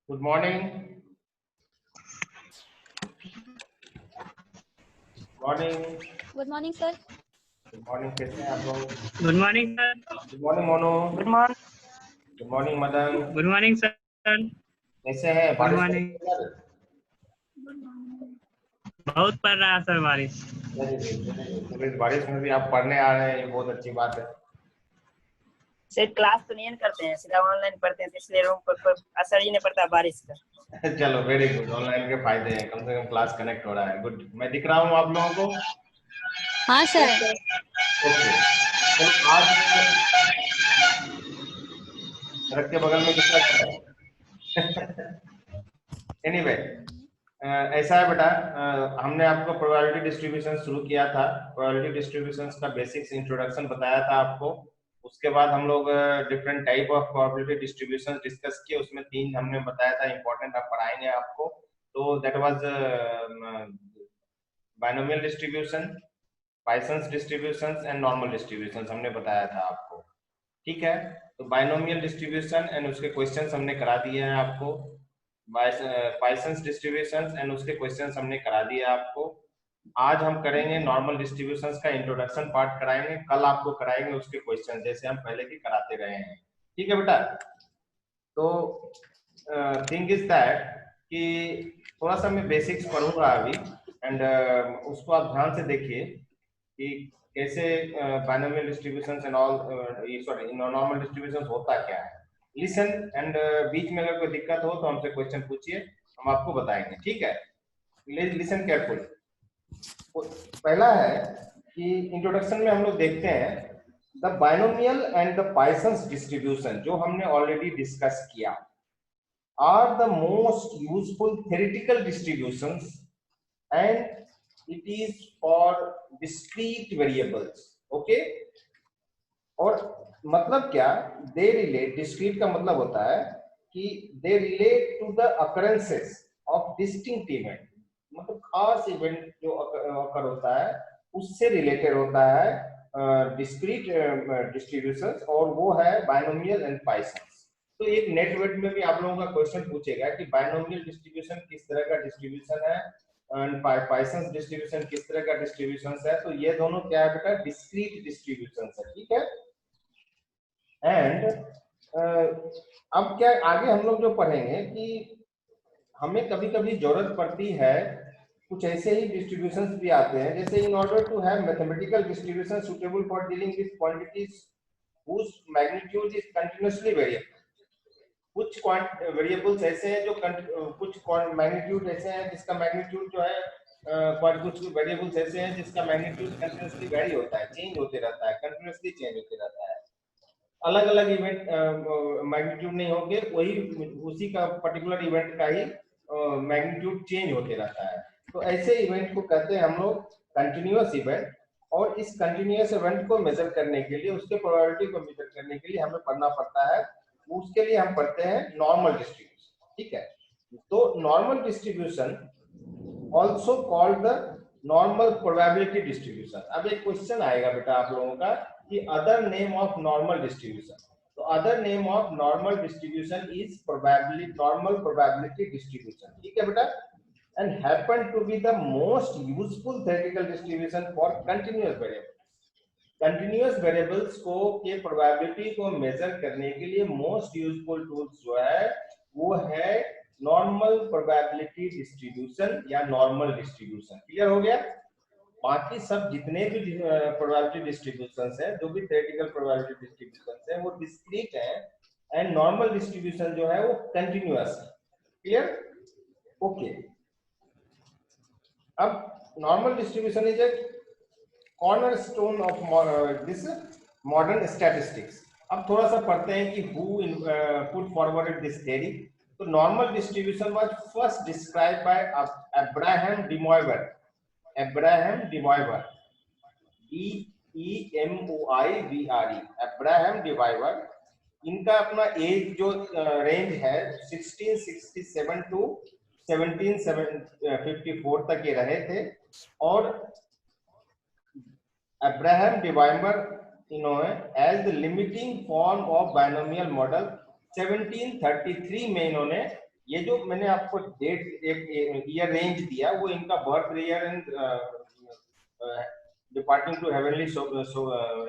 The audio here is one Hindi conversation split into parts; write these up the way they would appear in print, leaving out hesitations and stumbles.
Good morning. Morning. Good morning sir. Good morning, कैसे हैं आप लोग? Good morning sir. Good morning Monu. Good morning. Good morning Madan. Good morning sir. कैसे हैं? गुड बारिश मॉर्निंग। बहुत पड़ रहा है सर बारिश। तो इस बारिश में भी आप पढ़ने आ रहे हैं, ये बहुत अच्छी बात है। सर क्लास तो नहीं करते हैं, सीधा ऑनलाइन पढ़ते हैं, तो इसलिए रूम पर कोई असर ही नहीं पड़ता बारिस का। चलो वेरी गुड, ऑनलाइन के फायदे हैं, कम से कम क्लास कनेक्ट हो रहा है। गुड, मैं दिख रहा हूँ आप लोगों को? हाँ सर। ओके, तो आज सड़क के बगल में किसका घर है? एनीवे, ऐसा है बेटा, हमने आपको प्रोबेबिलिटी डिस्ट्रीब्यूशन शुरू किया था। प्रोबेबिलिटी डिस्ट्रीब्यूशंस का बेसिक्स इंट्रोडक्शन बताया था आपको। उसके बाद हम लोग different type of probability distributions discuss किए। उसमें 3 हमने बताया था इंपॉर्टेंट, आप पढ़ाएंगे आपको। तो that was binomial distribution, Poisson's distributions and normal distributions हमने बताया था आपको। ठीक है, तो बायनोमियल डिस्ट्रीब्यूशन एंड उसके क्वेश्चंस हमने करा दिए हैं आपको। पॉइसंस डिस्ट्रीब्यूशंस एंड उसके क्वेश्चंस हमने करा दिए आपको। आज हम करेंगे नॉर्मल डिस्ट्रीब्यूशंस का इंट्रोडक्शन पार्ट कराएंगे, कल आपको कराएंगे उसके क्वेश्चन जैसे हम पहले भी कराते रहे हैं। ठीक है बेटा, तो थिंग इज दैट कि थोड़ा सा मैं बेसिक्स पढ़ूंगा अभी एंड उसको आप ध्यान से देखिए कि कैसे binomial distributions and all, sorry normal distributions होता क्या है। लिसन एंड बीच में अगर कोई दिक्कत हो तो हमसे क्वेश्चन पूछिए, हम आपको बताएंगे। ठीक है, लिसन केयरफुली। पहला है कि इंट्रोडक्शन में हम लोग देखते हैं the binomial and the Poisson's distribution, जो हमने ऑलरेडी डिस्कस किया, are the most useful theoretical distributions and it is for discrete variables. Okay, और मतलब क्या, they relate, discrete का मतलब होता है कि they relate to the occurrences of distinct event, मतलब खास इवेंट जो अकर होता है उससे रिलेटेड होता है डिस्क्रीट डिस्ट्रीब्यूशंस, और वो है बायनोमियल एंड पॉइसंस। तो एक नेट वेट में भी आप लोगों का क्वेश्चन पूछेगा कि बायनोमियल डिस्ट्रीब्यूशन किस तरह का डिस्ट्रीब्यूशन है एंड पॉइसंस डिस्ट्रीब्यूशन किस तरह का डिस्ट्रीब्यूशन है। तो ये दोनों क्या है बेटा, डिस्क्रीट डिस्ट्रीब्यूशन है। ठीक है, एंड अब क्या आगे हम लोग जो पढ़ेंगे कि हमें कभी कभी जरूरत पड़ती है, कुछ ऐसे ही डिस्ट्रीब्यूशंस भी आते हैं, जैसे in order to have mathematical distribution suitable for dealing with quantities whose magnitude is continuously variable। कुछ वेरिएबल्स ऐसे हैं जो कुछ मैग्नीट्यूड ऐसे हैं जिसका मैग्नीट्यूड जो है कुछ वेरिएबल्स ऐसे हैं जिसका मैग्नीट्यूड कंटीन्यूअसली वेरी होता है, चेंज होते रहता है, कंटीन्यूअसली चेंज होते रहता है। अलग अलग इवेंट मैग्नीट्यूड नहीं होंगे, वही उसी का पर्टिकुलर इवेंट का ही मैग्नीट्यूड चेंज होते रहता है। तो ऐसे इवेंट को कहते हैं हम लोग कंटिन्यूअस इवेंट, और इस कंटिन्यूअस इवेंट को मेजर करने के लिए, उसके प्रोबेबिलिटी को मेजर करने के लिए हमें पढ़ना पड़ता है, उसके लिए हम पढ़ते हैं नॉर्मल डिस्ट्रीब्यूशन। ठीक है, तो normal distribution also called the normal probability distribution. अब एक क्वेश्चन आएगा बेटा आप लोगों का कि other name of normal distribution. तो other name of normal distribution is probability, normal probability distribution. ठीक है बेटा, and happen to be the most useful theoretical distribution for continuous variables। continuous variables को के प्रोबेबिलिटी को मेजर करने के लिए मोस्ट यूजफुल टूल्स जो है वो है नॉर्मल प्रोबेबिलिटी डिस्ट्रीब्यूशन या नॉर्मल डिस्ट्रीब्यूशन। क्लियर हो गया? बाकी सब जितने भी प्रोबेबिलिटी डिस्ट्रीब्यूशंस है, जो भी थ्योरेटिकल प्रोबेबिलिटी डिस्ट्रीब्यूशंस है, वो डिस्क्रीट है, एंड नॉर्मल डिस्ट्रीब्यूशन जो है वो कंटिन्यूअस है। क्लियर? ओके, अब normal distribution is a cornerstone of this modern statistics. अब थोड़ा सा पढ़ते हैं कि who put forward this theory. तो normal distribution was first described by Abraham de Moivre. Abraham de Moivre, DEMOIVRE, Abraham de Moivre. इनका अपना एज जो रेंज है 1667 टू 1754 तक ये रहे थे, और अब्राहम डे मॉयवर इन्होंने as the limiting form of binomial model 1733 में इन्होंने ये जो मैंने आपको डेट एक ईयर रेंज दिया वो इनका birth year and departing to heavenly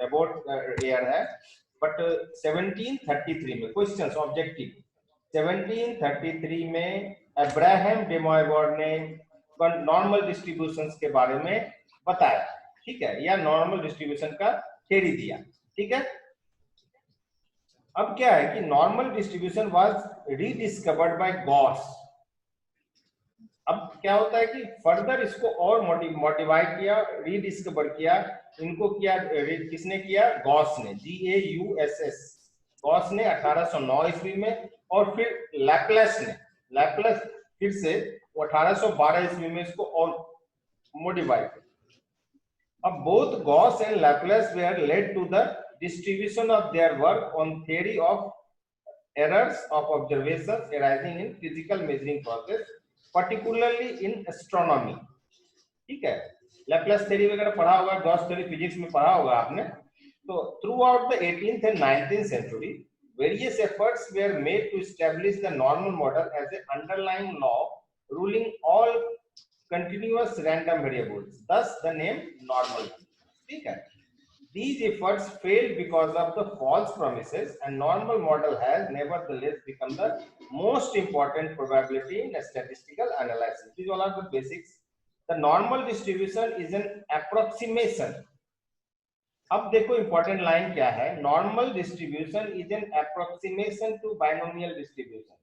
about year है, बट 1733 में क्वेश्चंस ऑब्जेक्टिव 1733 में अब्राहम डे मोयगॉड ने नॉर्मल डिस्ट्रीब्यूशंस के बारे में बताया, ठीक है, या नॉर्मल डिस्ट्रीब्यूशन का थ्योरी दिया, ठीक है। अब क्या है कि normal distribution was rediscovered by Gauss. अब क्या होता है कि फर्दर इसको और मॉडिफाई किया, रीडिस्कवर किया, इनको किया, किसने किया? गॉस ने, GAUSS, गॉस ने 1809 ईस्वी में, और फिर लैप्लेस फिर से 1812 ईस्वी में इसको और मॉडिफाई किया। अब both Gauss and Laplace were led to the distribution of their work on theory of errors of observations arising in physical measuring process, particularly in astronomy, ठीक है। लैप्लेस थ्योरी वगैरह पढ़ा होगा, गॉस थ्योरी फिजिक्स में पढ़ा होगा आपने। तो through out the 18th and 19th century various efforts were made to establish the normal model as an underlying law ruling all continuous random variables, thus the name normal, ठीक है। These efforts failed because of the false promises, and normal model has nevertheless become the most important probability in statistical analysis. These all are the basics. The normal distribution is an approximation. अब देखो important line क्या है? Normal distribution is an approximation to binomial distribution.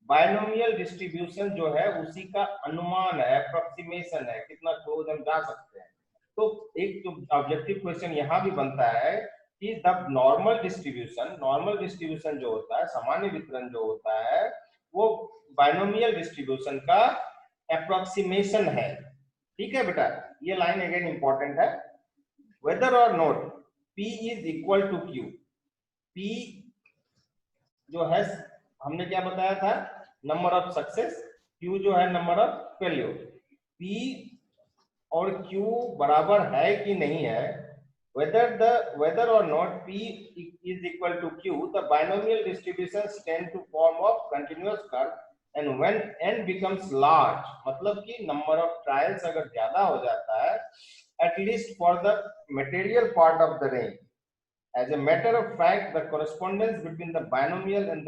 Binomial distribution जो है उसी का अनुमान है, approximation है, कितना क्लोज हम जा सकते हैं। तो एक तो ऑब्जेक्टिव क्वेश्चन यहाँ भी बनता है कि द नॉर्मल डिस्ट्रीब्यूशन जो होता है, सामान्य वितरण जो होता है, वो बाइनोमियल डिस्ट्रीब्यूशन का अप्रोक्सीमेशन है, ठीक है बेटा। ये लाइन अगेन इंपॉर्टेंट है। वेदर और not P is equal to Q, P जो है हमने क्या बताया था? नंबर ऑफ सक्सेस, Q जो है नंबर ऑफ फेल्योर। P और Q बराबर है कि नहीं है, whether or not P is equal to Q, the binomial distributions tend to form of continuous curve, and when n becomes large, मतलब कि number of trials अगर ज्यादा हो जाता है, at least for the material part of the range. As a matter of fact, the correspondence between the binomial and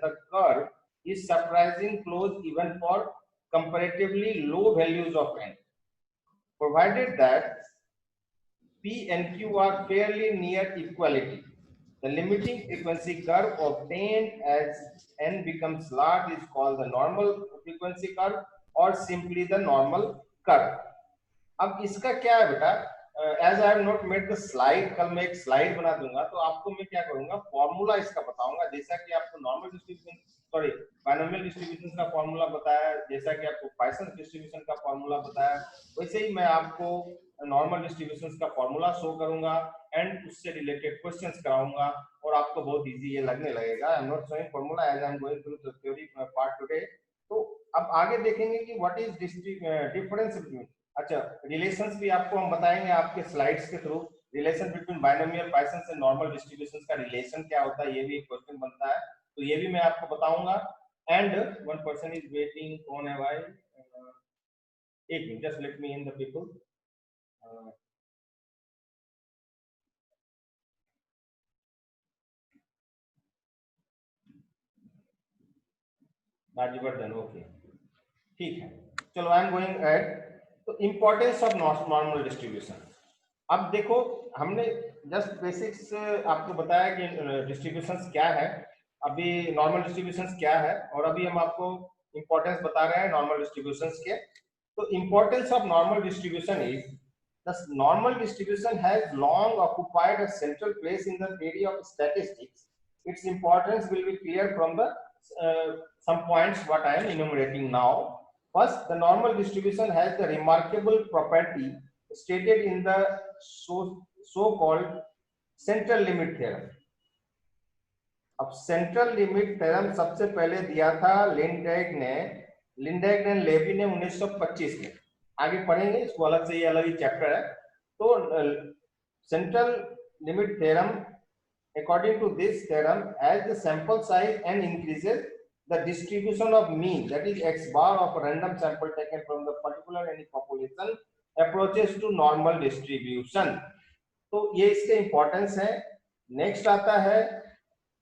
the curve is surprising close even for comparatively low values of n, provided that P and Q are fairly near equality. The limiting frequency curve obtained as n becomes large is called the normal frequency curve or simply the normal curve. अब इसका क्या है बेटा? As I have not made the slide, कल मैं एक स्लाइड बना दूंगा, तो आपको मैं क्या करूंगा, फॉर्मूला इसका बताऊंगा। जैसा कि आपको नॉर्मल डिस्ट्रीब्यूशन बाइनोमियल डिस्ट्रीब्यूशन का फॉर्मूला बताया, जैसा कि आपको पॉइसन डिस्ट्रीब्यूशन का फॉर्मूला बताया, वैसे ही मैं आपको नॉर्मल डिस्ट्रीब्यूशंस का फॉर्मूला शो करूंगा एंड उससे रिलेटेड क्वेश्चंस कराऊंगा, और आपको बहुत इजी ये लगने लगेगा। I am not showing formula as I am going through the theory part today. तो अब आगे देखेंगे कि व्हाट इज डिफरेंस बिटवीन, अच्छा रिलेशंस भी आपको हम बताएंगे आपके स्लाइड्स के through. Relation between binomial Poisson's and normal distributions का रिलेशन क्या होता है, ये भी एक क्वेश्चन बनता है, तो ये भी मैं आपको बताऊंगा। And one person is waiting, कौन है भाई? एक minute, just let me in the people. Rajvardhan, okay ठीक है, चलो आई एम गोइंग एट। तो इंपॉर्टेंस ऑफ नॉर्मल डिस्ट्रीब्यूशन। अब देखो हमने जस्ट बेसिक्स आपको बताया कि डिस्ट्रीब्यूशंस क्या है, अभी नॉर्मल डिस्ट्रीब्यूशंस क्या है, और अभी हम आपको इंपॉर्टेंस बता रहे हैं नॉर्मल डिस्ट्रीब्यूशंस के। तो importance of normal distribution is the normal distribution has long occupied a central place in the theory of statistics. Its importance will be clear from the some points what I am enumerating now. First, the normal distribution has the remarkable property stated in the so-called central limit theorem. अब सेंट्रल लिमिट थ्योरम सबसे पहले दिया था लिंडेग्ग एंड लेवी ने 1925 में। आगे पढ़ेंगे इसको अलग से, ये अलग ही चैप्टर है। तो central limit theorem, according to this theorem, as the sample size n increases, the distribution of mean, that is x bar of a random sample taken from the particular any population approaches to normal distribution. तो ये इसके इंपॉर्टेंस है. नेक्स्ट आता है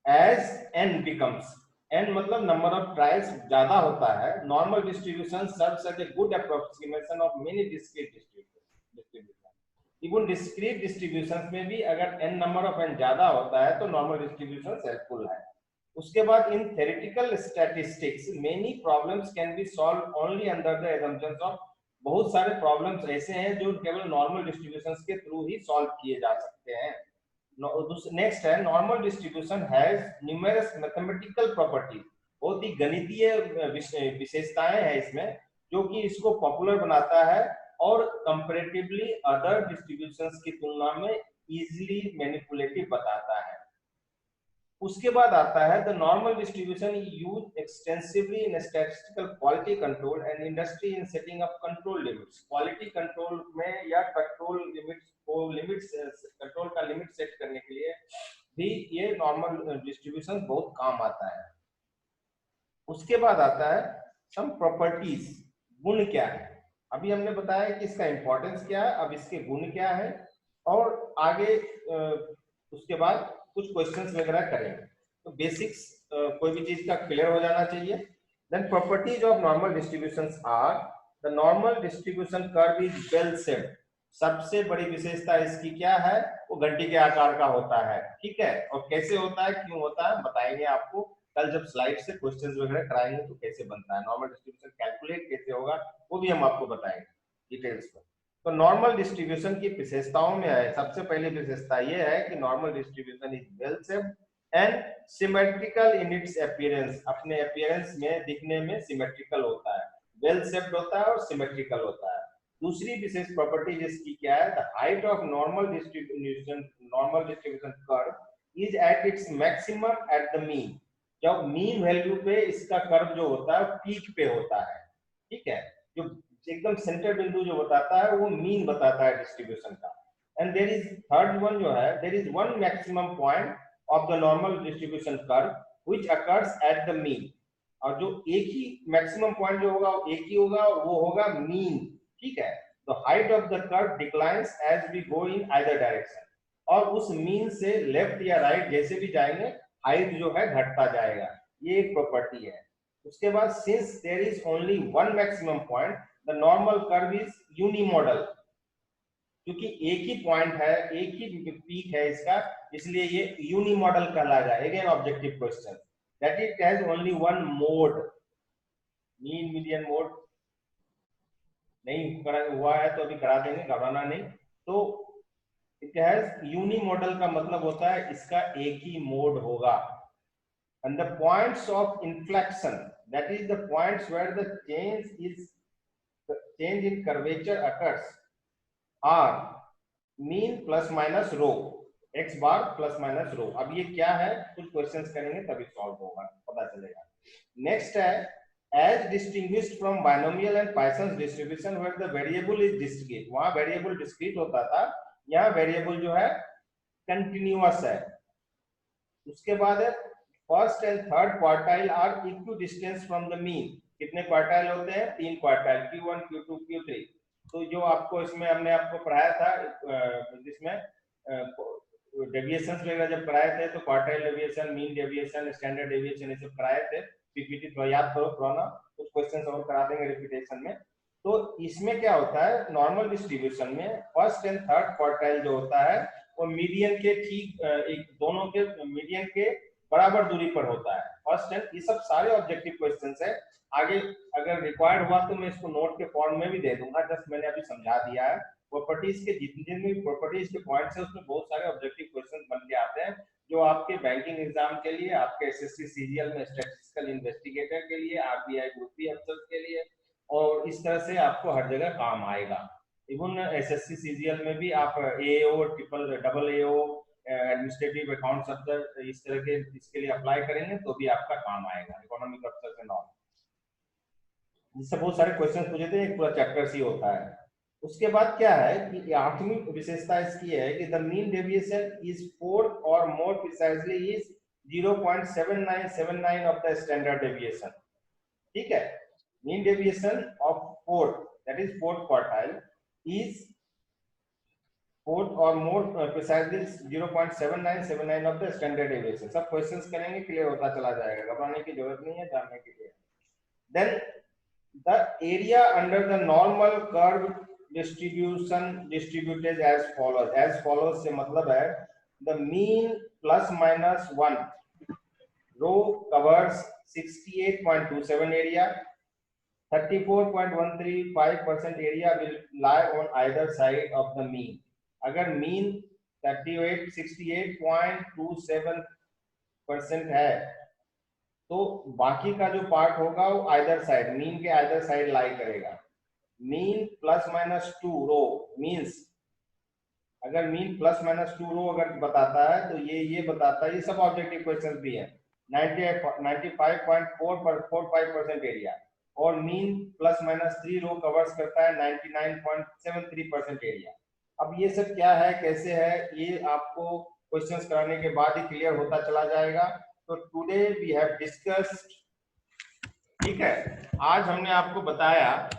as n becomes, n मतलब नंबर ऑफ ट्रायल्स ज्यादा होता है, normal distribution serves as a good approximation of many discrete distribution. Even discrete distributions में भी अगर n नंबर ऑफ n ज्यादा होता है तो नॉर्मल डिस्ट्रीब्यूशन हेल्पफुल है. उसके बाद in theoretical statistics many problems can be solve only under the assumptions of, बहुत सारे प्रॉब्लम्स ऐसे हैं जो केवल नॉर्मल डिस्ट्रीब्यूशंस के थ्रू ही सॉल्व किए जा सकते हैं. नेक्स्ट है normal distribution has numerous mathematical properties, बहुत ही गणितीय विशेषताएं हैं इसमें जो कि इसको पॉपुलर बनाता है और कंपैरेटिवली अदर डिस्ट्रीब्यूशंस की तुलना में इजीली मैनिपुलेटिव बताता है. उसके बाद आता है the normal distribution use extensively in statistical quality control and industry in setting up control limits. Quality control में या कंट्रोल लिमिट्स को कंट्रोल का लिमिट सेट करने के लिए भी ये नॉर्मल डिस्ट्रीब्यूशन बहुत काम आता है. उसके बाद आता है सम प्रॉपर्टीज, गुण क्या है. अभी हमने बताया कि इसका इंपॉर्टेंस क्या है, अब इसके गुण क्या है और आगे उसके बाद कुछ क्वेश्चंस वगैरह करेंगे. तो बेसिक्स कोई भी चीज का क्लियर हो जाना चाहिए. Then properties of normal distributions are the normal distribution curve is well shaped. सबसे बड़ी विशेषता इसकी क्या है, वो घंटी के आकार का होता है. ठीक है, और कैसे होता है, क्यों होता है, बताएंगे आपको कल जब स्लाइड से क्वेश्चंस वगैरह कराएंगे तो कैसे बनता है, नॉर्मल डिस्ट्रीब्यूशन कैलकुलेट कैसे होगा वो भी हम आपको बताएंगे डिटेल्स में. तो नॉर्मल डिस्ट्रीब्यूशन की विशेषताओं में है, सबसे पहली विशेषता ये है कि normal distribution is well shaped and symmetrical in its appearance. अपने अपीयरेंस में दिखने में सिमेट्रिकल होता है, वेल शेप्ड होता है और सिमेट्रिकल होता है. दूसरी विशेष प्रॉपर्टी जिसकी क्या है, the height of normal distribution curve is at its maximum eight the mean. जब मीन वैल्यू पे इसका कर्व जो होता है पीक पे होता है. ठीक है, जो एकदम सेंटर बिंदु जो बताता है वो मीन बताता है डिस्ट्रीब्यूशन का. And there is third one जो है, there is one maximum point of the normal distribution curve which occurs at the mean. और जो एक ही मैक्सिमम पॉइंट जो होगा वो एक ही होगा और वो होगा मीन. ठीक है, तो height of the curve declines as we go in either direction. और उस मीन से लेफ्ट या राइट जैसे भी जाएंगे हाइट जो है घटता जाएगा. ये एक प्रॉपर्टी है. उसके बाद since there is only one maximum point the normal curve is unimodal. क्योंकि एक ही पॉइंट है, एक ही पीक है इसका, इसलिए ये यूनिमॉडल कहलाएगा. Again objective question that it has only one mod. Mean median mode नहीं करा हुआ है तो अभी करा देंगे, घबराना नहीं. तो इट हैज यूनिमॉडल का मतलब होता है इसका एक ही मोड होगा. And the points of inflection, that is the points where the change in curvature occurs are mean plus minus rho, x bar plus minus rho. अब ये क्या है, कुछ क्वेश्चंस करेंगे तभी सॉल्व होगा, पता चलेगा. नेक्स्ट है as distinguished from binomial and Poisson's distribution where the variable is discrete. वहां वेरिएबल डिस्क्रीट होता था, यहाँ वेरिएबल जो है कंटिन्यूअस है. उसके बाद है first and third quartile are equidistance from the mean. कितने क्वार्टाइल होते हैं, 3 क्वार्टाइल, Q1 Q2 Q3. तो जो आपको इसमें हमने आपको पढ़ाया था जिसमें डेविएशंस वगैरह जब कराए थे तो quartile deviation, mean deviation, standard deviation ये सब कराए थे. पीपीटी थोड़ा याद करो पुराना, कुछ क्वेश्चंस और करा देंगे रिपीटेशन में. तो इसमें क्या होता है, नॉर्मल डिस्ट्रीब्यूशन में फर्स्ट एंड थर्ड क्वार्टाइल जो होता है वो मीडियन के ठीक एक दोनों के मीडियन के बराबर दूरी पर होता है. फर्स्ट एंड ये सब सारे ऑब्जेक्टिव क्वेश्चंस है. आगे अगर रिक्वायर्ड हुआ तो मैं इसको नोट के फॉर्म में भी दे दूंगा, जस्ट मैंने अभी समझा दिया है. प्रॉपर्टीज के जितने भी प्रॉपर्टीज के पॉइंट्स है उसमें बहुत सारे ऑब्जेक्टिव क्वेश्चंस बन के आते हैं जो आपके बैंकिंग एग्जाम के लिए, आपके एसएससी सीजीएल में स्टैटिस्टिकल इन्वेस्टिगेटर के लिए, आरबीआई ग्रुप बी अफसर के लिए, और इस तरह से आपको हर जगह काम आएगा. इवन एसएससी सीजीएल में भी आप एओ, डबल एओ, एडमिनिस्ट्रेटिव अकाउंट्स अफसर इस तरह के इसके लिए अप्लाई करेंगे तो भी आपका काम आएगा. इकोनॉमिक अफसर से नॉन जिससे बहुत सारे क्वेश्चन पूछे थे, एक पूरा चैप्टर सी होता है. उसके बाद क्या है कि आठवीं विशेषता इसकी है कि द मीन डेविएशन इज 4 और more precisely is 0.7979 of the standard deviation. ठीक है, mean deviation of fourth, that is fourth quartile, is fourth or more precisely 0.7979 of the standard deviation. सब क्वेश्चंस करेंगे, क्लियर होता चला जाएगा, घबराने की जरूरत नहीं है, जानने के लिए. Then the area under the normal curve distribution distributed as follows. As follows से मतलब है the mean plus minus 1 row covers 68.27 area. 34.135% area will lie on either side of the mean. अगर mean 68.27% है तो बाकी का जो पार्ट होगा वो आइदर साइड, मीन के आइदर साइड लाई करेगा. मीन प्लस माइनस 2 रो मींस, अगर मीन प्लस माइनस 2 रो अगर बताता है तो ये बताता है, ये सब ऑब्जेक्टिव क्वेश्चंस भी है. 95.445% एरिया और मीन प्लस माइनस 3 रो कवर्स करता है 99.73% एरिया. अब ये सब क्या है, कैसे है, ये आपको क्वेश्चंस कराने के बाद ही क्लियर होता चला जाएगा. तो टुडे वी हैव डिस्कस्ड, ठीक है, आज हमने आपको बताया,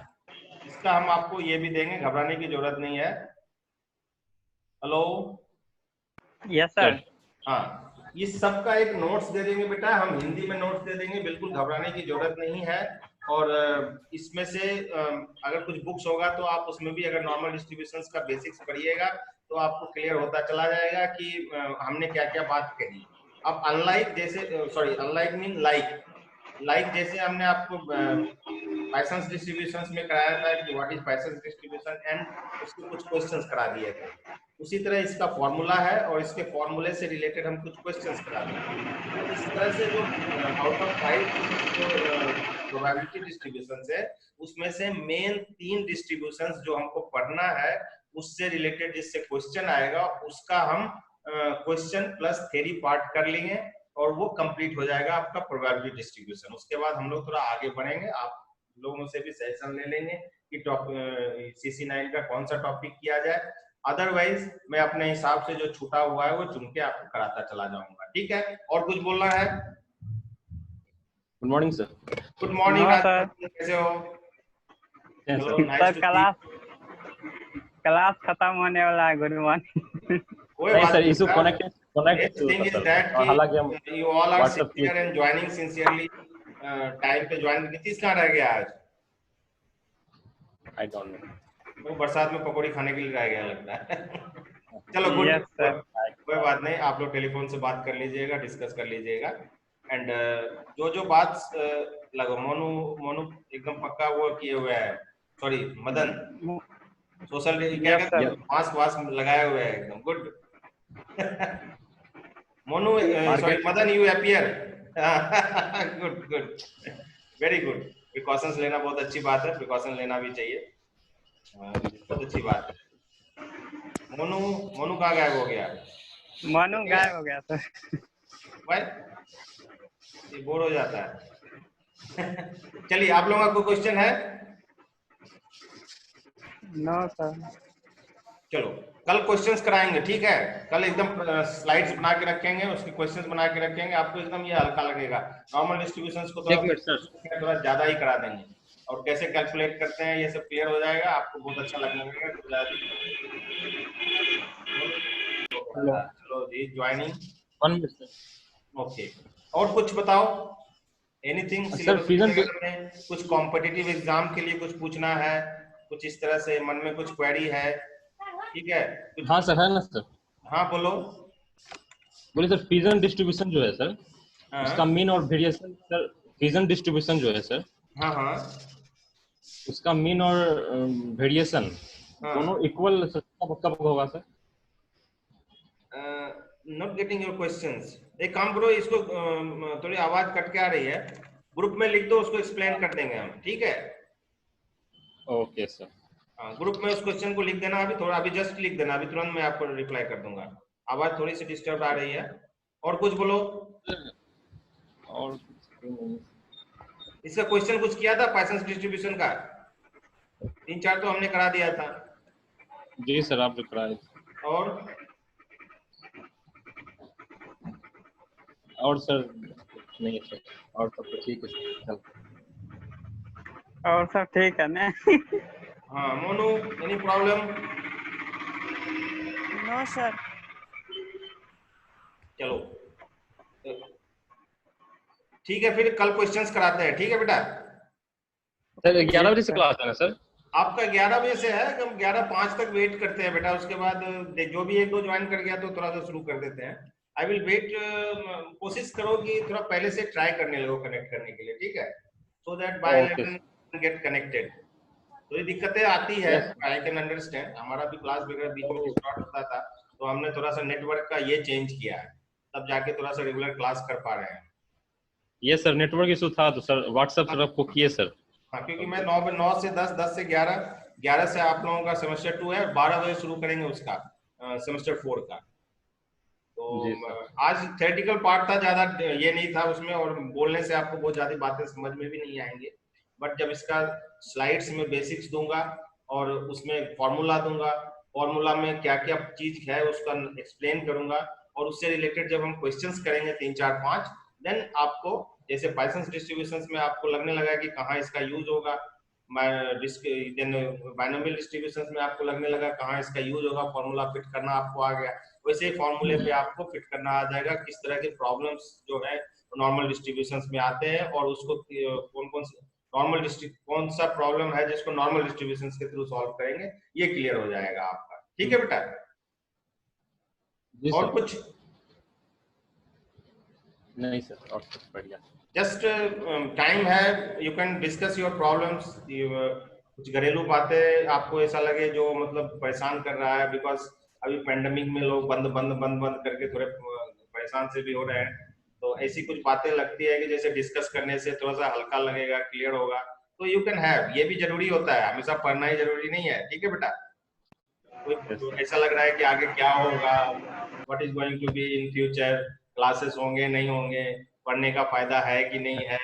इसका हम आपको ये भी देंगे, घबराने की जरूरत नहीं है. Hello, yes sir. हाँ, इस सब का एक नोट्स दे देंगे बेटा, हम हिंदी में नोट्स दे देंगे, बिल्कुल घबराने की जरूरत नहीं है. और इसमें से अगर कुछ बुक्स होगा तो आप उसमें भी अगर नॉर्मल डिस्ट्रीब्यूशंस का बेसिक्स पढ़िएगा तो आपको क्लियर होता चला जाएगा कि हमने क्या क्या बात करी. अब अनलाइक जैसे, सॉरी अनलाइक मीन लाइक जैसे हमने आपको पाइसन्स डिस्ट्रीब्यूशंस में कराया था कि व्हाट इज पाइसन्स डिस्ट्रीब्यूशन एंड उसके कुछ क्वेश्चंस करा दिए थे, उसी तरह इसका फॉर्मूला है और इसके फॉर्मूले से रिलेटेड हम कुछ क्वेश्चंस करा देंगे. इस तरह से जो आउट ऑफ 5 जो प्रोबेबिलिटी डिस्ट्रीब्यूशंस है उसमें से मेन 3 डिस्ट्रीब्यूशंस जो हमको पढ़ना है, उससे रिलेटेड जिससे क्वेश्चन आएगा उसका हम क्वेश्चन प्लस थ्योरी पार्ट कर लेंगे और वो कंप्लीट हो जाएगा आपका प्रोबेबिलिटी डिस्ट्रीब्यूशन. उसके बाद हम लोग थोड़ा आगे बढ़ेंगे, आप लोगों से भी सजेशन ले लेंगे कि CC9 का कौन सा टॉपिक किया जाए. अदरवाइज मैं अपने हिसाब से जो छूटा हुआ है वो चुन के आपको कराता चला जाऊंगा. ठीक है, और कुछ बोलना है? Good morning sir. Good morning sir. कैसे हो? हेलो सर क्लास खत्म होने वाला है. Good morning. कोई नहीं बात सर, नहीं issue sir. Connect thing is that कि हालांकि हम you all are WhatsApp sincere and joining sincerely. Time पे ज्वाइन. नीतीश कहाँ रह गया आज? I don't know. वो बरसात में पकौड़ी खाने के लिए रह गया लगता है. चलो गुड. Yes, sir. कोई बात नहीं, आप लोग टेलीफोन से बात कर लीजिएगा, डिस्कस कर लीजिएगा. एंड जो बात लगो, मोनू एकदम पक्का वो किए हुए है, सॉरी मदन सोशल क्या मास्क वास्क लगाए हुए है एकदम. Good. Monu sorry Madan, you appear. Good, very good. Precautions लेना बहुत अच्छी बात है, प्रिकॉशन लेना भी चाहिए, बहुत अच्छी बात है. मोनू कहाँ गायब हो गया? मोनू गायब हो गया सर. भाई ये बोर हो जाता है. चलिए, आप लोगों का कोई क्वेश्चन है? No sir. चलो कल क्वेश्चंस कराएंगे, ठीक है. कल एकदम स्लाइड्स बना के रखेंगे, उसके क्वेश्चंस बना के रखेंगे, आपको एकदम ये हल्का लगेगा. नॉर्मल डिस्ट्रीब्यूशंस को थोड़ा ज्यादा ही करा देंगे और कैसे कैलकुलेट करते हैं ये सब क्लियर हो जाएगा, आपको बहुत अच्छा लगने लगेगा. चलो जी, ज्वाइनिंग. ओके, और कुछ बताओ, एनीथिंग कुछ कॉम्पिटिटिव एग्जाम के लिए कुछ पूछना है, कुछ इस तरह से मन में कुछ क्वेरी है? ठीक है. हाँ सर, है ना सर. हाँ बोलो. बोले सर, फीजन डिस्ट्रीब्यूशन जो है सर, उसका मीन और वेरिएशन सर, फीजन डिस्ट्रीब्यूशन जो है सर, हाँ उसका मीन और वेरिएशन दोनों इक्वल कब होगा sir? Not getting your questions. एक काम करो, इसको थोड़ी आवाज कट के आ रही है, ग्रुप में लिख दो, उसको एक्सप्लेन कर देंगे हम. ठीक है. Okay sir. ग्रुप में उस क्वेश्चन को लिख देना, अभी थोड़ा, अभी जस्ट लिख देना, अभी तुरंत मैं आपको रिप्लाई कर दूंगा. आवाज थोड़ी सी डिस्टर्ब आ रही है. और कुछ बोलो. और इसका क्वेश्चन कुछ किया था पाइथन डिस्ट्रीब्यूशन का? 3-4 तो हमने करा दिया था. जी सर, आपने कराया. और और सर नहीं है सर, और सब तो ठीक है सर। और सब ठीक है ना? हाँ Monu, any problem? No sir. चलो ठीक है, फिर कल क्वेश्चंस कराते हैं, ठीक है बेटा? सर 11 बजे से क्लास है ना सर? आपका 11 बजे से है, हम 11:05 तक वेट करते हैं बेटा, उसके बाद जो भी एक दो ज्वाइन कर गया तो थोड़ा सा शुरू कर देते हैं। आई विल वेट, कोशिश करो कि थोड़ा पहले से ट्राई करने लगो कनेक्ट करने के लिए, ठीक है? So that bye 11 get connected. तो ये दिक्कतें आती है, आई कैन अंडरस्टैंड। हमारा भी क्लास वगैरह बीच में डिस्टॉर्ट होता था, तो हमने थोड़ा सा नेटवर्क का ये चेंज किया है, तब जाके थोड़ा सा रेगुलर क्लास कर पा रहे हैं। ये सर नेटवर्क इशू था तो सर व्हाट्सएप सर आपको किए सर। हाँ, क्योंकि मैं 9 से 10, 10 से 11, 11 से आप लोगों का सेमेस्टर 2 है, 12 बजे शुरू करेंगे उसका सेमेस्टर 4 का। तो आज थ्योरेटिकल पार्ट था, ज्यादा ये नहीं था उसमें, और बोलने से आपको बहुत ज्यादा बातें समझ में भी नहीं आएंगे, बट जब इसका स्लाइड्स में बेसिक्स दूंगा और उसमें फॉर्मूला दूंगा, फॉर्मूला में क्या क्या चीज है उसका एक्सप्लेन करूंगा, और उससे रिलेटेड जब हम क्वेश्चंस करेंगे 3, 4, 5, देन आपको जैसे पाइथन डिस्ट्रीब्यूशंस में आपको लगने लगा कि कहाँ इसका यूज होगा, बाइनोमियल डिस्ट्रीब्यूशंस में आपको लगने लगा कहाँ इसका यूज होगा, फॉर्मूला फिट करना आपको आ गया, वैसे ही फॉर्मूले पे आपको फिट करना आ जाएगा किस तरह के प्रॉब्लम्स जो है नॉर्मल डिस्ट्रीब्यूशंस में आते हैं, और उसको कौन सा प्रॉब्लम है जिसको नॉर्मल डिस्ट्रीब्यूशंस के थ्रू सॉल्व करेंगे, ये क्लियर हो जाएगा आपका। ठीक है बेटा? और कुछ नहीं सर, और सब बढ़िया। जस्ट टाइम है, you can discuss your problems. कुछ घरेलू बातें आपको ऐसा लगे जो मतलब परेशान कर रहा है, बिकॉज अभी पेंडेमिक में लोग बंद करके थोड़े परेशान से भी हो रहे हैं, तो ऐसी कुछ बातें लगती है कि जैसे डिस्कस करने से थोड़ा सा हल्का लगेगा, क्लियर होगा, तो यू कैन हैव। ये भी जरूरी होता है, हमेशा पढ़ना ही जरूरी नहीं है, ठीक है बेटा? तो ऐसा लग रहा है कि आगे क्या होगा, what is going to be in future, classes होंगे नहीं होंगे, पढ़ने का फायदा है कि नहीं है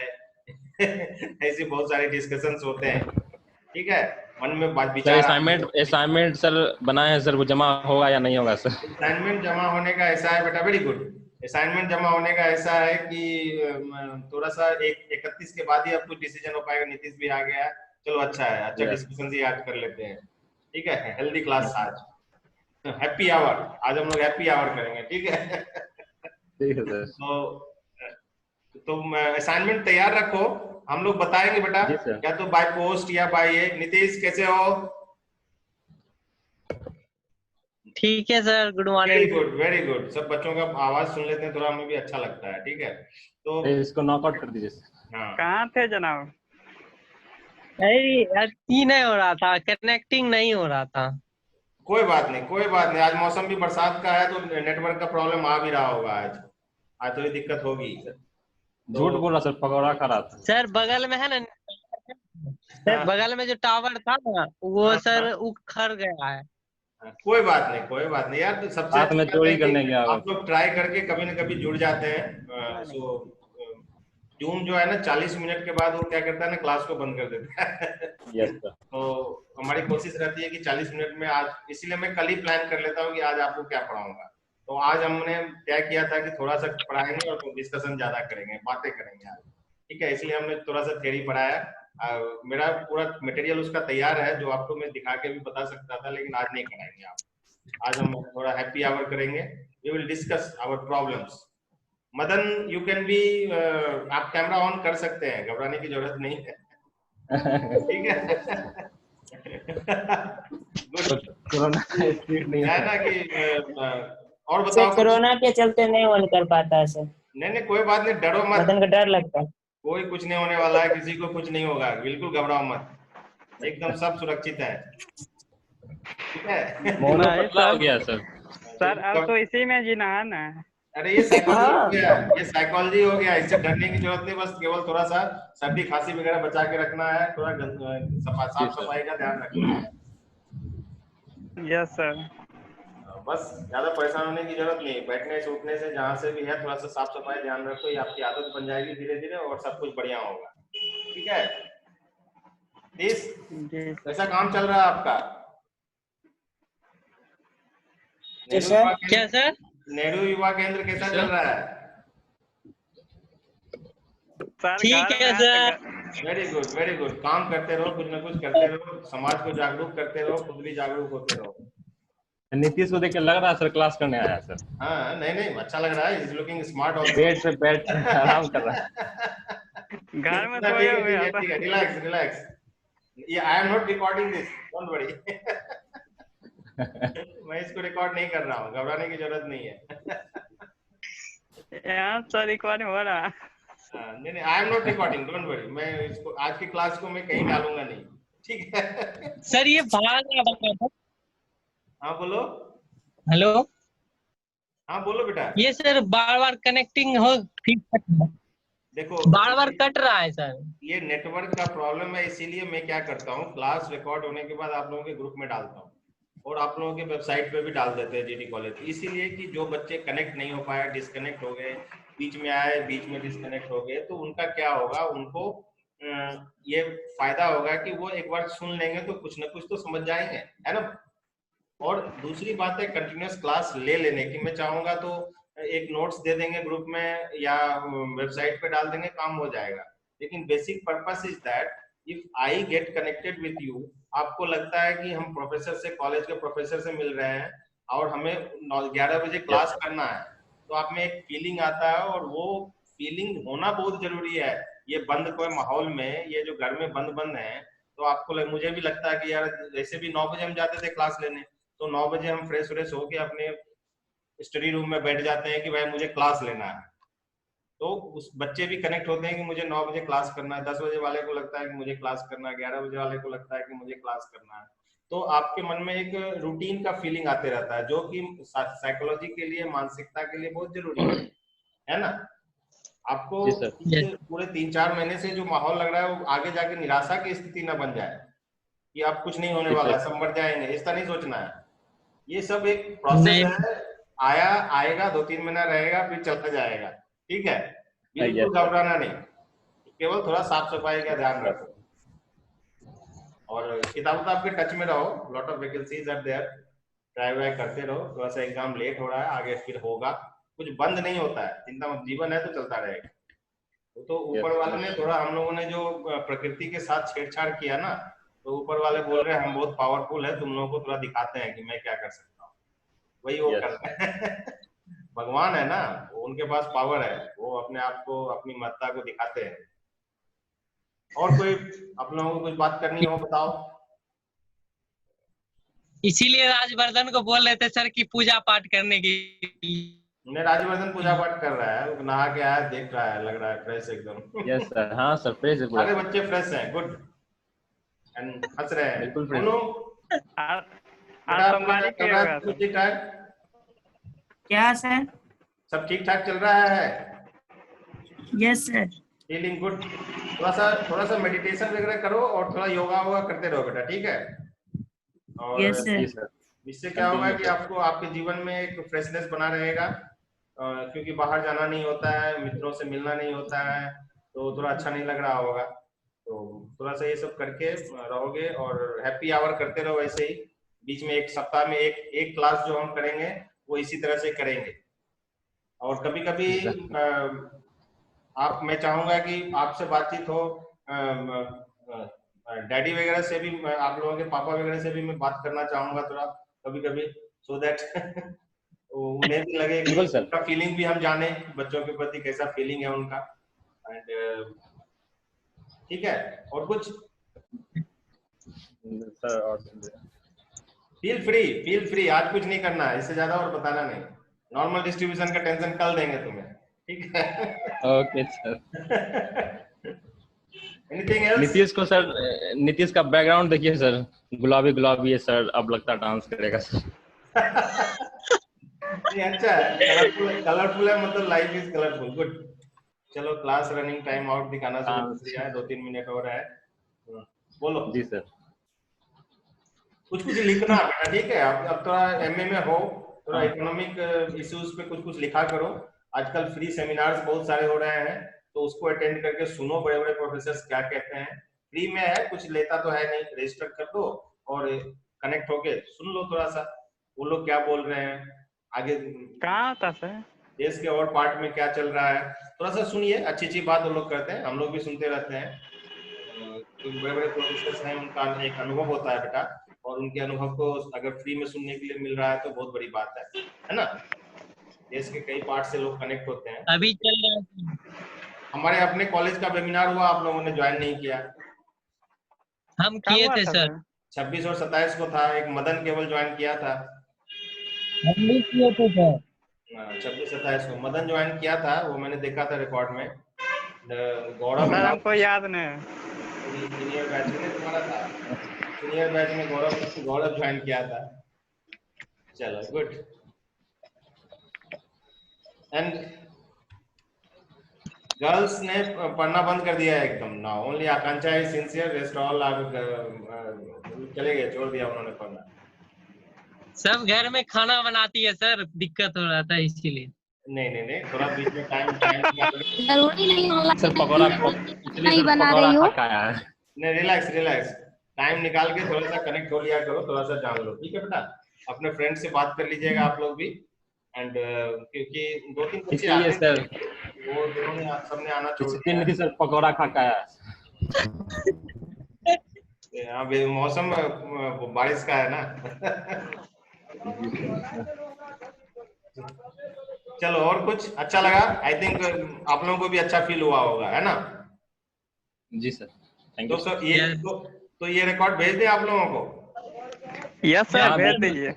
ऐसे बहुत सारे डिस्कशंस होते हैं, ठीक है? मन में बात विचार। असाइनमेंट सर बनाए हैं सर, वो जमा होगा या नहीं होगा सर? असाइनमेंट जमा होने का ऐसा है बेटा, वेरी गुड। असाइनमेंट जमा होने का ऐसा है कि थोड़ा सा 31 के बाद ही अब कुछ डिसीजन हो पाएगा। नीतीश भी आ गया, चलो अच्छा है, अच्छा डिस्कशन ही आज कर लेते हैं, ठीक है? हेल्दी क्लास आज, हैप्पी आवर, आज हम लोग हैप्पी आवर करेंगे, ठीक है? ठीक है सर। तो असाइनमेंट तैयार रखो, हम लोग बताएंगे बेटा, या तो बाय पोस्ट या बाय ये। नीतीश कैसे हो? ठीक है sir, good morning. Very good, very good. सब बच्चों का आवाज सुन लेते हैं, थोड़ा हमें भी अच्छा लगता है, ठीक है? तो इसको नॉकआउट कर दीजिए। हाँ, कहाँ थे जनाब? अरे यार नहीं हो रहा था, कनेक्टिंग नहीं हो रहा था। कोई बात नहीं, कोई बात नहीं। आज मौसम भी बरसात का है, तो नेटवर्क का प्रॉब्लम आ भी रहा होगा आज थोड़ी दिक्कत होगी। झूठ बोल रहा सर, पकौड़ा खा रहा था सर बगल में है ना सर, बगल में जो टावर था ना वो सर उखड़ गया है। कोई बात नहीं, कोई बात नहीं यार, तो सबसे रात में चोरी करने गया आप लोग ट्राई करके कभी ना कभी जुड़ जाते हैं। सो जूम जो है ना 40 मिनट के बाद वो क्या करता है ना, क्लास को बंद कर देता है। Yes sir. तो हमारी कोशिश रहती है कि 40 मिनट में आज, इसीलिए मैं कल ही प्लान कर लेता हूँ कि आज आपको क्या पढ़ाऊंगा। तो आज हमने तय किया था कि थोड़ा सा पढ़ाएंगे और डिस्कशन ज्यादा करेंगे, बातें करेंगे आज, ठीक है? इसलिए हमने थोड़ा सा थ्योरी पढ़ाया। मेरा पूरा मटेरियल उसका तैयार है, जो आपको मैं दिखा के भी बता सकता था, लेकिन आज नहीं कराएंगे आप। आज हम थोड़ा हैप्पी आवर करेंगे, we will discuss our problems. Madan, you can be, आप कैमरा ऑन कर सकते हैं, घबराने की जरूरत नहीं है, ठीक है? कोरोना स्पीड नहीं है ना कि और बताओ। कोरोना के चलते नहीं ऑन कर पाता है सर। नहीं, कोई बात नहीं, डरो मत, मदन का डर लगता है। कोई कुछ नहीं होने वाला है, किसी को कुछ नहीं होगा, बिल्कुल घबराओ मत, एकदम सब सुरक्षित है, ठीक है? मोना पतला हो गया सर। सर अब तो इसी में जीना है ना। अरे ये साइकोलॉजी हो गया, ये साइकोलॉजी हो गया, इससे डरने की जरूरत नहीं, बस केवल थोड़ा सा सर्दी खांसी वगैरह बचा के रखना है, थोड़ा साफ सफाई का ध्यान रखना है। Yes sir. बस ज्यादा परेशान होने की जरूरत नहीं, बैठने से उठने से जहाँ से भी है थोड़ा सा साफ सफाई ध्यान रखो, ये आपकी आदत बन जाएगी धीरे धीरे, और सब कुछ बढ़िया होगा, ठीक है? कैसा काम चल रहा है आपका? क्या सर? नेहरू युवा केंद्र कैसा चल रहा है? सर ठीक घर है में सर। वेरी गुड, काम करते रहो, कुछ ना कुछ करते रहो, समाज को जागरूक करते रहो, खुद भी जागरूक होते रहो। नीतीश को देख के लग रहा है सर क्लास करने आया सर। हाँ नहीं नहीं, अच्छा लग रहा है, is looking smart also. Bed पे बैठ आराम कर रहा है। घर में ठीक सोए है हुए ठीक है हैं ठीक है, रिलैक्स रिलैक्स, ये आई am not recording this, don't worry. मैं इसको रिकॉर्ड नहीं कर रहा हूँ, घबराने की जरूरत नहीं है। यहाँ सर रिकॉर्डिंग हो रहा है। नहीं नहीं, आई am not recording, don't worry, मैं इसको आज की क्लास को मैं कहीं डालूंगा नहीं, ठीक है। सर ये भाग रहा था। हाँ बोलो, हेलो, हाँ बोलो बेटा। ये सर बार बार कनेक्टिंग हो, देखो बार बार कट रहा है सर। ये नेटवर्क का प्रॉब्लम है, इसीलिए मैं क्या करता हूँ, क्लास रिकॉर्ड होने के बाद आप लोगों के ग्रुप में डालता हूँ और आप लोगों के वेबसाइट पे भी डाल देते हैं जीडी कॉलेज, इसीलिए कि जो बच्चे कनेक्ट नहीं हो पाए, डिस्कनेक्ट हो गए, बीच में आए बीच में डिस्कनेक्ट हो गए, तो उनका क्या होगा, उनको ये फायदा होगा कि वो एक बार सुन लेंगे तो कुछ ना कुछ तो समझ जाएंगे, है ना। और दूसरी बात है कंटिन्यूस क्लास ले लेने की, मैं चाहूंगा तो एक नोट्स दे देंगे ग्रुप में या वेबसाइट पे डाल देंगे, काम हो जाएगा। लेकिन basic purpose is that if I get connected with you, आपको लगता है कि हम प्रोफेसर से, कॉलेज के प्रोफेसर से मिल रहे हैं और हमें 11 बजे क्लास करना है, तो आप में एक फीलिंग आता है, और वो फीलिंग होना बहुत जरूरी है। ये बंद कोई माहौल में, ये जो घर में बंद बंद है, तो आपको मुझे भी लगता है कि यार जैसे भी 9 बजे हम जाते थे क्लास लेने, तो 9 बजे हम फ्रेश व्रेश होके अपने स्टडी रूम में बैठ जाते हैं कि भाई मुझे क्लास लेना है, तो उस बच्चे भी कनेक्ट होते हैं कि मुझे 9 बजे क्लास करना है, 10 बजे वाले को लगता है कि मुझे क्लास करना है, 11 बजे वाले को लगता है कि मुझे क्लास करना है, तो आपके मन में एक रूटीन का फीलिंग आते रहता है, जो कि साइकोलॉजी के लिए, मानसिकता के लिए बहुत जरूरी है ना। आपको पूरे 3-4 महीने से जो माहौल लग रहा है, वो आगे जाके निराशा की स्थिति ना बन जाए कि आप कुछ नहीं होने वाला, सब मर जाएंगे, ऐसा नहीं सोचना है। ये सब एक प्रोसेस है, आया आएगा, 2-3 महीना रहेगा, फिर चलता जाएगा, ठीक है। बिल्कुल घबराना नहीं, केवल थोड़ा साफ सफाई का ध्यान रखो और किताब के टच में रहो, lot of vacancies are there, try वाई करते रहो। थोड़ा सा एग्जाम लेट हो रहा है, आगे फिर होगा, कुछ बंद नहीं होता है, चिंता मत, जीवन है तो चलता रहेगा। तो ऊपर वाले ने थोड़ा, हम लोगों ने जो प्रकृति के साथ छेड़छाड़ किया ना, तो ऊपर वाले बोल रहे हैं हम बहुत पावरफुल है, तुम लोगों को थोड़ा दिखाते हैं कि मैं क्या कर सकता हूँ, वही वो कर रहे हैं। भगवान है ना, उनके पास पावर है, वो अपने आप को, अपनी महत्ता को दिखाते हैं। और कोई आप लोगों को कुछ बात करनी हो बताओ। इसीलिए राजवर्धन को बोल रहे थे सर की पूजा पाठ करने की। राजवर्धन पूजा पाठ कर रहा है, नहा के आया, देख रहा है, लग रहा है फ्रेश एकदम। यस सर, हाँ सर फ्रेश है पूरा, सारे बच्चे फ्रेश हैं, गुड, एंड हंस रहे हैं, बिल्कुल फ्रेश। ठीक ठाक, क्या सर? सब ठीक ठाक चल रहा है? Yes sir. Feeling good. थोड़ा सा मेडिटेशन वगैरह करो और थोड़ा योगा वोगा करते रहो बेटा, ठीक है। और यस सर। इससे क्या होगा कि आपको, आपके जीवन में एक फ्रेशनेस बना रहेगा, क्योंकि बाहर जाना नहीं होता है, मित्रों से मिलना नहीं होता है, तो थोड़ा अच्छा नहीं लग रहा होगा, तो थोड़ा सा ये सब करके रहोगे और हैप्पी आवर करते रहो ऐसे ही। बीच में एक सप्ताह में एक क्लास जो हम करेंगे वो इसी तरह से करेंगे। और कभी कभी आप, मैं चाहूंगा कि आपसे बातचीत हो, डैडी वगैरह से भी, आप लोगों के पापा वगैरह से भी मैं बात करना चाहूंगा थोड़ा कभी कभी, सो दैट उन्हें भी लगे कि उनका फीलिंग भी हम जाने, बच्चों के प्रति कैसा फीलिंग है उनका, एंड ठीक है। और कुछ सर? और फील फ्री, आज कुछ नहीं करना है, इससे ज्यादा और बताना नहीं। नॉर्मल डिस्ट्रीब्यूशन का टेंशन कल देंगे तुम्हें, ठीक है। Okay sir. Anything else? Nitish को सर, नीतीश का बैकग्राउंड देखिए सर, गुलाबी गुलाबी है सर, अब लगता है डांस करेगा सर। नहीं अच्छा है, कलरफुल है, मतलब लाइफ इज कलरफुल, गुड। चलो क्लास रनिंग टाइम आउट दिखाना शुरू कर दिया है, 2-3 मिनट और है, बोलो। जी सर। कुछ लिखना बेटा, ठीक है। अब थोड़ा एमए में हो, थोड़ा इकोनॉमिक इश्यूज पे कुछ लिखा करो। आजकल फ्री सेमिनार्स बहुत सारे हो रहे हैं, तो उसको अटेंड करके सुनो, बड़े बड़े प्रोफेसर क्या कहते हैं, फ्री में है, कुछ लेता तो है नहीं, रजिस्टर कर दो और कनेक्ट होके सुन लो थोड़ा सा, वो लोग क्या बोल रहे हैं आगे। कहाँ होता सर? देश के और पार्ट में क्या चल रहा है, थोड़ा सा सुनिए। अच्छी अच्छी बात वो लोग करते हैं, हम लोग भी सुनते रहते हैं। क्योंकि बड़े बड़े प्रोफेसर हैं, उनका एक अनुभव होता है बेटा, और उनके अनुभव को अगर फ्री में सुनने के लिए मिल रहा है तो बहुत बड़ी बात है ना। देश के कई पार्ट से लोग कनेक्ट होते हैं। अभी चल रहा है। हमारे अपने कॉलेज का वेबिनार हुआ, आप लोगों ने ज्वाइन नहीं किया। हम किए थे सर। 26 और 27 को था, एक मदन केवल ज्वाइन किया था। हम भी किए थे सर। 26-27 को मदन ज्वाइन किया था, वो मैंने देखा था रिकॉर्ड में। गौरव सर हमको याद नहीं। सीनियर बैच में तुम्हारा था, सीनियर बैच में गौरव ज्वाइन किया था। चलो गुड। एंड गर्ल्स ने पढ़ना बंद कर दिया है एकदम ना, only Akanksha is sincere, rest all चले गए, छोड़ दिया उन्होंने पढ़ना। सब घर में खाना बनाती है सर, दिक्कत हो रहा था इसीलिए। नहीं, थोड़ा बीच में टाइम जरूरी नहीं ऑनलाइन सर पकौड़ा नहीं बना रही हो। नहीं, रिलैक्स टाइम निकाल के थोड़ा सा कनेक्ट हो लिया करो, थोड़ा सा जान लो, ठीक है बेटा। अपने फ्रेंड से बात कर लीजिएगा आप लोग भी। एंड क्योंकि 2-3 बच्चे आते हैं सर, वो दोनों ने सबने आना छोड़ दिन दिया नहीं सर, पकौड़ा खा के आया। अब मौसम बारिश का है ना। चलो, और कुछ अच्छा लगा? आई थिंक आप लोगों को भी अच्छा फील हुआ होगा, है ना? जी सर, थैंक यू। दोस्तों ये तो ये रिकॉर्ड भेज दें आप लोगों को। यस सर, भेज दीजिए।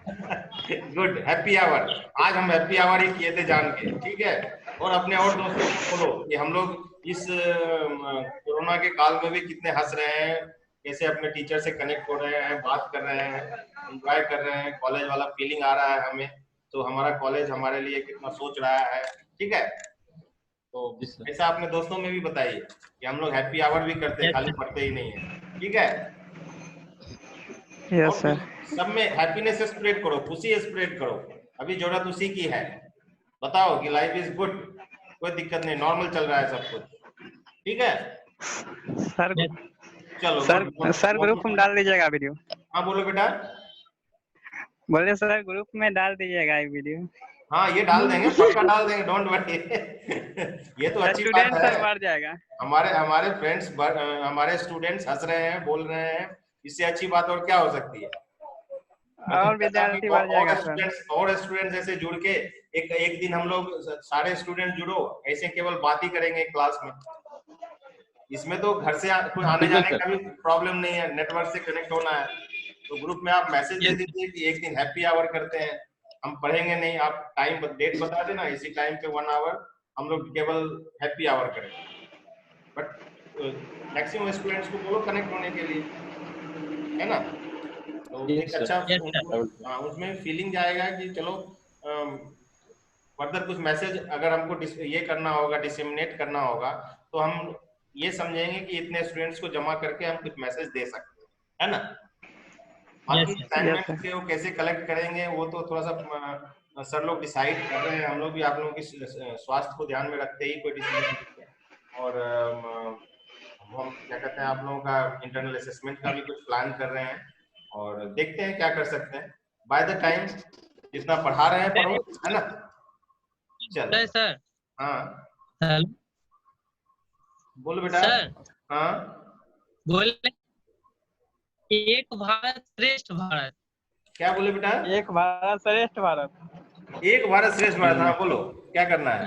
Good, happy hour. आज हम हैप्पी आवर ही किए थे जान के, ठीक है। और अपने और दोस्तों को बोलो कि हम लोग इस कोरोना के काल में भी कितने हंस रहे हैं, कैसे अपने टीचर से कनेक्ट हो रहे हैं, बात कर रहे हैं, एंजॉय कर रहे हैं, कॉलेज वाला फीलिंग आ रहा है हमें, तो हमारा कॉलेज हमारे लिए कितना सोच रहा है, ठीक है। तो ऐसा अपने दोस्तों में भी बताइए कि हम लोग हैप्पी आवर भी करते हैं, खाली पढ़ते ही नहीं है, ठीक है। Yes sir. सब में हैप्पीनेस स्प्रेड करो, खुशी स्प्रेड करो, अभी जरूरत उसी की है। बताओ कि लाइफ इज गुड, कोई दिक्कत नहीं, नॉर्मल चल रहा है सब कुछ, ठीक है। सर चलो सर ग्रुप में डाल दीजिएगा वीडियो। हाँ बोलो बेटा। बोले सर ग्रुप में डाल दीजिएगा ये वीडियो। हाँ ये डाल देंगे, पक्का डाल देंगे, डोंट वरी। ये तो अच्छी बात है, सर बढ़ जाएगा। हमारे फ्रेंड्स, हमारे स्टूडेंट्स हंस रहे हैं, बोल रहे हैं, इससे अच्छी बात और क्या हो सकती है। और विद्यार्थी बढ़ जाएगा सर। और स्टूडेंट जैसे जुड़ के एक दिन हम लोग सारे स्टूडेंट जुड़ो, ऐसे केवल बात ही करेंगे क्लास में। इसमें तो घर से कोई आने जाने का भी प्रॉब्लम नहीं है, नेटवर्क से कनेक्ट होना है। तो ग्रुप में आप मैसेज दे दीजिए कि एक दिन हैप्पी आवर करते हैं, हम पढ़ेंगे नहीं, आप टाइम डेट बता देना, इसी टाइम पे 1 आवर हम लोग केवल हैप्पी आवर करेंगे। बट मैक्सिमम स्टूडेंट्स को बोलो कनेक्ट होने के लिए, है ना। तो एक अच्छा उसमें फीलिंग जाएगा कि चलो फर्दर कुछ मैसेज अगर हमको ये करना होगा, डिसेमिनेट करना होगा, तो हम ये समझेंगे कि इतने स्टूडेंट्स को जमा करके हम कुछ मैसेज दे सकते हैं, है ना। बाकी असाइनमेंट के वो कैसे कलेक्ट करेंगे वो तो थोड़ा सा सर लोग डिसाइड कर रहे हैं, हम लोग भी आप लोगों की स्वास्थ्य को ध्यान में रखते ही कोई डिसीजन। और हम क्या कहते हैं, आप लोगों का इंटरनल असेसमेंट का भी कुछ प्लान कर रहे हैं, और देखते हैं क्या कर सकते हैं। बाय द टाइम जितना पढ़ा रहे हैं पढ़ो, है ना। चलो सर। हाँ हेलो बोलो बेटा। सर। हाँ बोले एक भारत श्रेष्ठ भारत। क्या बोले बेटा? एक भारत श्रेष्ठ भारत। एक भारत श्रेष्ठ भारत, हाँ बोलो क्या करना है।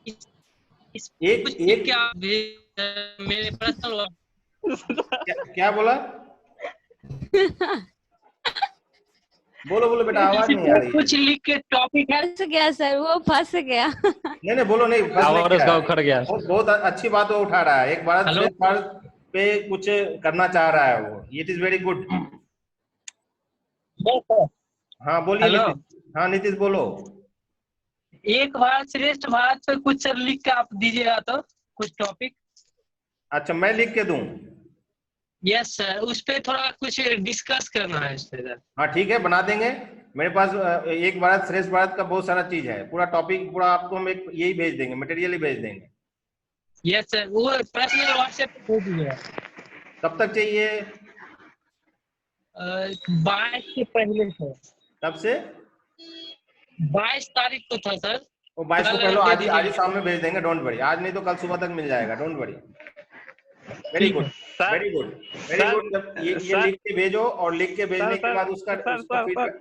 एक क्या मेरे पर्सनल क्या बोला? बोलो बेटा, आवाज नहीं आ रही। कुछ लिख के टॉपिक फंस गया सर, वो फंस गया। नहीं बोलो, नहीं उखड़ गया। बहुत अच्छी बात वो उठा रहा है, एक भारत श्रेष्ठ भारत पे कुछ करना चाह रहा है वो, इट इज वेरी गुड। हाँ बोलिए। हाँ नीतीश बोलो। एक भारत श्रेष्ठ भारत पे कुछ सर लिख के आप दीजिएगा तो कुछ टॉपिक। अच्छा मैं लिख के दूं? यस सर, उस पे थोड़ा कुछ डिस्कस करना है सर। हाँ ठीक है, बना देंगे। मेरे पास एक भारत श्रेष्ठ भारत का बहुत सारा चीज है, पूरा टॉपिक पूरा आपको हम यही भेज देंगे, मटेरियल ही भेज देंगे। यस सर, वो पर्सनल व्हाट्सएप पे भेज दीजिएगा। कब तक चाहिए? 22 के पहले से। कब से? 22 तारीख को था सर। वो 22 को कल पहले आज ही भेज शाम में भेज देंगे, डोंट वरी। आज नहीं तो कल सुबह तक मिल जाएगा, don't worry. Very good, sir very good, very good. जब ये सर- लिख के भेजो, और लिख के भेजने के सर- बाद उसका सर- फीडबैक।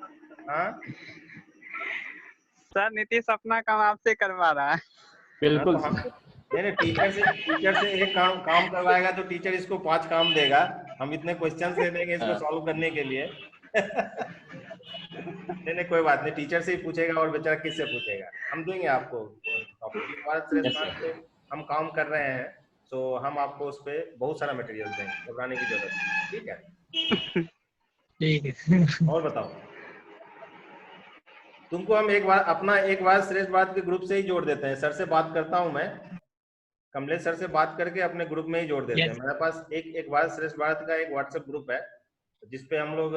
हाँ सर नीतीश अपना काम आपसे करवा रहा है। बिल्कुल। नहीं, टीचर से एक काम करवाएगा तो टीचर इसको 5 काम देगा। हम इतने क्वेश्चंस दे देंगे इसको सॉल्व करने के लिए। नहीं कोई बात नहीं, टीचर से ही पूछेगा, और बेचारा किससे पूछेगा। हम देंगे आपको टॉपिक। भारत श्रेष्ठ भारत पे हम काम कर रहे हैं, तो हम आपको उस पे बहुत सारा मटेरियल देंगे, घबराने की जरूरत नहीं। ठीक है, ठीक है। और बताओ। तुमको हम एक बार श्रेष्ठ भारत के ग्रुप से ही जोड़ देते हैं। सर से बात करता हूं मैं, कमलेश सर से बात करके अपने ग्रुप में ही जोड़ देते हैं। मेरे पास एक बार श्रेष्ठ भारत का एक व्हाट्सएप ग्रुप है, जिसपे हम लोग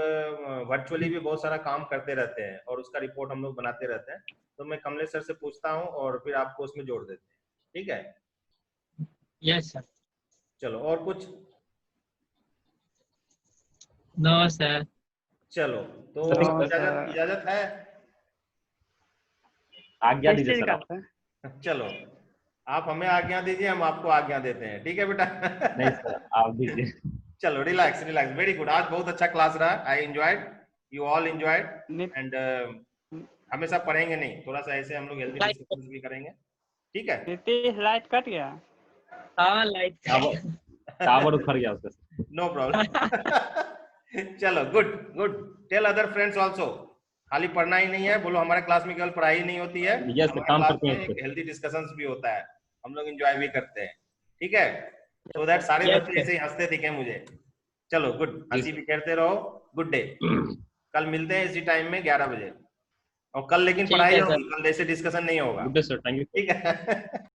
वर्चुअली भी बहुत सारा काम करते रहते हैं, और उसका रिपोर्ट हम लोग बनाते रहते हैं। तो मैं कमलेश सर से पूछता हूँ, और फिर आपको उसमें जोड़ देते हैं। ठीक है, यस सर। चलो, और कुछ? No sir. चलो, तो इजाजत है। आज्ञा किस दीजिए चीज सर का आप। था? चलो, आप हमें आज्ञा दीजिए, हम आपको आज्ञा देते हैं। ठीक है बेटा? नहीं सर, आप दीजिए। चलो, रिलैक्स रिलैक्स, वेरी गुड। आज बहुत अच्छा क्लास रहा। I enjoyed, you all enjoyed, knee- and हमेशा पढ़ेंगे नहीं, थोड़ा सा ऐसे हम लोग हेल्दी डिस्कशन भी करेंगे। ठीक है, नीतीश लाइट कट गया। हाँ लाइट। टावर उखड़ गया उसका। No problem. चलो, good good. Tell other friends also, खाली पढ़ना ही नहीं है, बोलो हमारे क्लास में केवल पढ़ाई नहीं होती है, यस, हमारे काम क्लास करते में हैं एक हेल्दी डिस्कशंस भी होता है, हम लोग एंजॉय भी करते हैं। ठीक है, सो दैट सारे Yes, बच्चे ऐसे ही हंसते दिखे मुझे। चलो, गुड, हंसी भी करते रहो। Good day. कल मिलते हैं इसी टाइम में 11 बजे, और कल लेकिन ठीक पढ़ाई है सर। होगी, कल ऐसे डिस्कशन नहीं होगा। Good day sir, thank you. ठीक है।